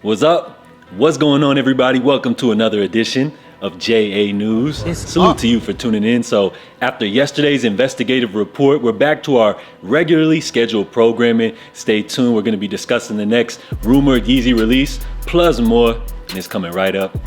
What's up? What's going on, everybody? Welcome to another edition of JA News. Salute to you for tuning in. So after yesterday's investigative report, we're back to our regularly scheduled programming. Stay tuned. We're going to be discussing the next rumored YEEZY release, plus more, and it's coming right up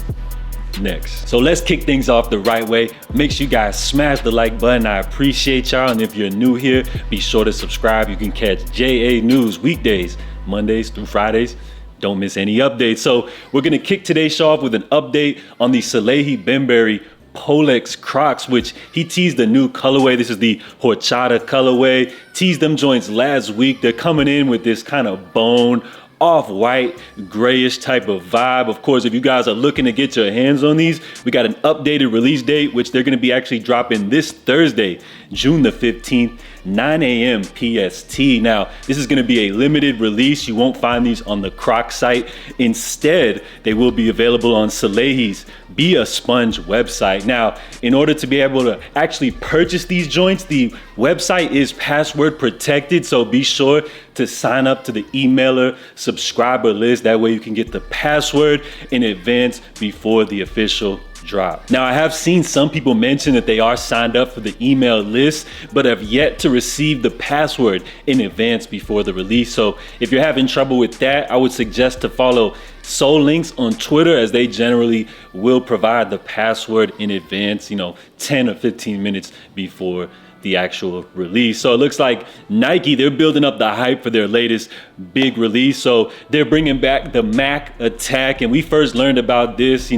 next. So let's kick things off the right way. Make sure you guys smash the like button. I appreciate y'all. And if you're new here, be sure to subscribe. You can catch JA News weekdays, Mondays through Fridays. Don't miss any updates. So we're gonna kick today's show off with an update on the Salehe Bembury Pollex Crocs, which he teased a new colorway. This is the Horchata colorway. Teased them joints last week. They're coming in with this kind of bone, off-white, grayish type of vibe. Of course, if you guys are looking to get your hands on these, we got an updated release date, which they're gonna be actually dropping this Thursday, June the 15th, 9 a.m. PST. Now, this is gonna be a limited release. You won't find these on the Crocs site. Instead, they will be available on Salehe's Be a Sponge website. Now, in order to be able to actually purchase these joints, the website is password protected, so be sure to sign up to the emailer subscriber list. That way you can get the password in advance before the official drop. Now, I have seen some people mention that they are signed up for the email list, but have yet to receive the password in advance before the release. So if you're having trouble with that, I would suggest to follow Soul Links on Twitter, as they generally will provide the password in advance, 10 or 15 minutes before the actual release. So it looks like Nike, they're building up the hype for their latest big release. So they're bringing back the Mac Attack, and we first learned about this,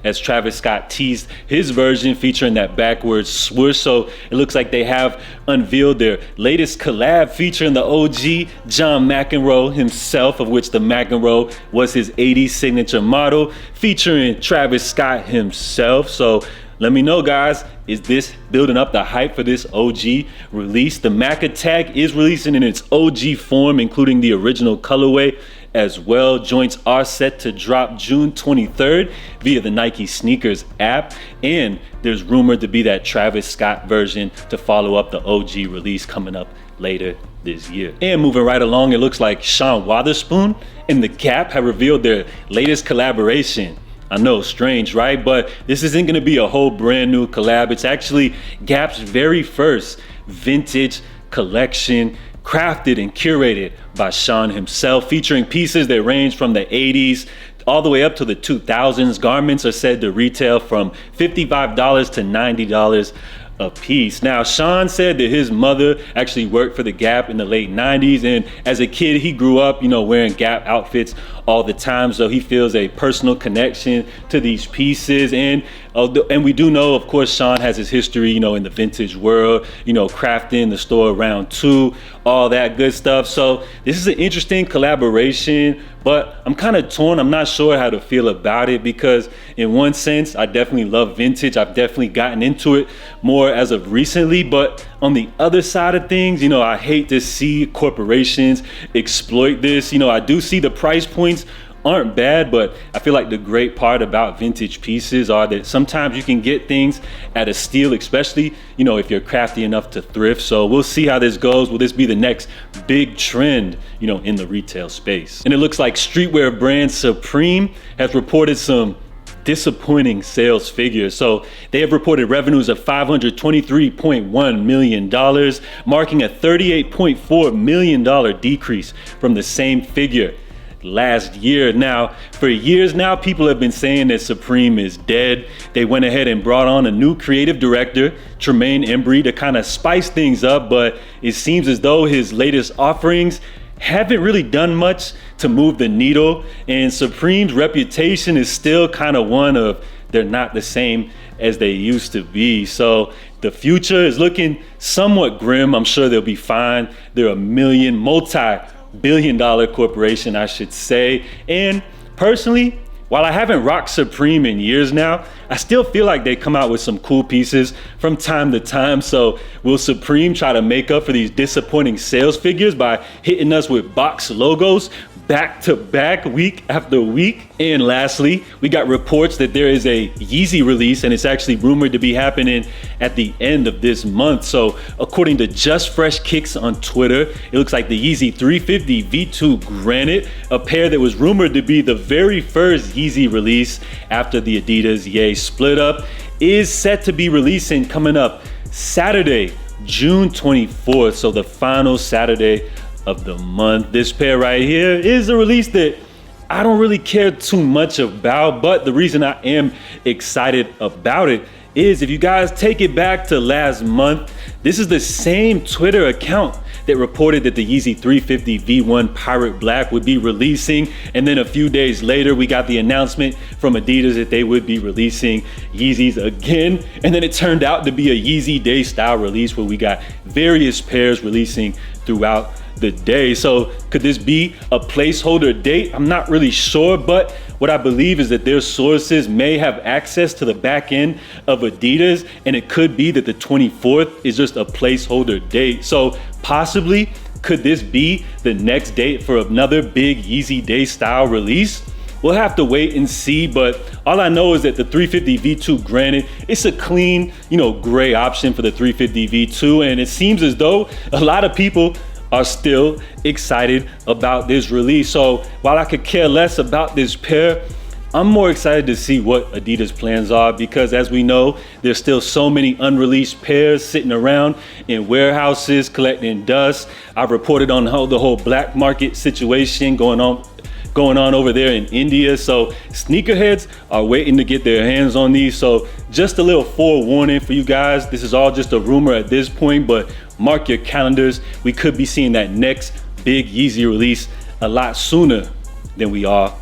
as Travis Scott teased his version featuring that backwards swoosh. So it looks like they have unveiled their latest collab featuring the OG John McEnroe himself, of which the McEnroe was his 80s signature model, featuring Travis Scott himself. So let me know, guys, is this building up the hype for this OG release? The Mac Attack is releasing in its OG form, including the original colorway as well. Joints are set to drop June 23rd via the Nike Sneakers app, and there's rumored to be that Travis Scott version to follow up the OG release coming up later this year. And moving right along, it looks like Sean Wotherspoon and The Gap have revealed their latest collaboration. I know, strange, right? But this isn't gonna be a whole brand new collab. It's actually Gap's very first vintage collection, crafted and curated by Sean himself, featuring pieces that range from the 80s all the way up to the 2000s. Garments are said to retail from $55 to $90 a piece. Now, Sean said that his mother actually worked for the Gap in the late 90s, and as a kid he grew up wearing Gap outfits all the time, so he feels a personal connection to these pieces. And we do know, of course, Sean has his history in the vintage world, crafting the store around 2, all that good stuff. So this is an interesting collaboration, but I'm kind of torn. I'm not sure how to feel about it, because in one sense I definitely love vintage. I've definitely gotten into it more as of recently, but on the other side of things, I hate to see corporations exploit this. I do see the price points aren't bad, but I feel like the great part about vintage pieces are that sometimes you can get things at a steal, especially if you're crafty enough to thrift. So we'll see how this goes. Will this be the next big trend in the retail space? And it looks like streetwear brand Supreme has reported some disappointing sales figures. So they have reported revenues of $523.1 million, marking a $38.4 million decrease from the same figure last year. Now, for years now, people have been saying that Supreme is dead. They went ahead and brought on a new creative director, Tremaine Embry, to kind of spice things up, but it seems as though his latest offerings haven't really done much to move the needle, and Supreme's reputation is still kind of one of they're not the same as they used to be. So the future is looking somewhat grim. I'm sure they'll be fine. They're a multi-billion-dollar corporation, I should say. And personally, while I haven't rocked Supreme in years now, I still feel like they come out with some cool pieces from time to time. So will Supreme try to make up for these disappointing sales figures by hitting us with box logos back to back, week after week? And lastly, we got reports that there is a YEEZY release, and it's actually rumored to be happening at the end of this month. So according to Just Fresh Kicks on Twitter, it looks like the YEEZY 350 V2 Granite, a pair that was rumored to be the very first YEEZY release after the Adidas Ye split up, is set to be releasing coming up Saturday, June 24th. So the final Saturday of the month. This pair right here is a release that I don't really care too much about, but the reason I am excited about it is, if you guys take it back to last month, this is the same Twitter account that reported that the YEEZY 350 V1 Pirate Black would be releasing, and then a few days later we got the announcement from Adidas that they would be releasing Yeezys again, and then it turned out to be a Yeezy Day style release where we got various pairs releasing throughout the day. So could this be a placeholder date? I'm not really sure, but what I believe is that their sources may have access to the back end of Adidas, and it could be that the 24th is just a placeholder date. So possibly, could this be the next date for another big Yeezy Day style release? We'll have to wait and see, but all I know is that the 350 V2 Granite, it's a clean, gray option for the 350 V2, and it seems as though a lot of people are still excited about this release. So while I could care less about this pair, I'm more excited to see what Adidas plans are, because as we know, there's still so many unreleased pairs sitting around in warehouses collecting dust. I've reported on the whole black market situation going on over there in India. So sneakerheads are waiting to get their hands on these. So just a little forewarning for you guys. This is all just a rumor at this point, but mark your calendars. We could be seeing that next big Yeezy release a lot sooner than we all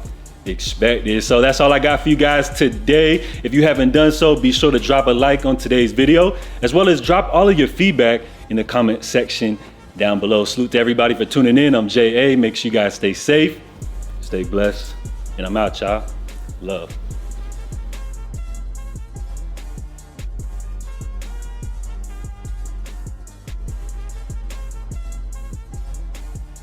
expected. So that's all I got for you guys today. If you haven't done so, be sure to drop a like on today's video, as well as drop all of your feedback in the comment section down below. Salute to everybody for tuning in. I'm JA. Make sure you guys stay safe, stay blessed, and I'm out, y'all. Love.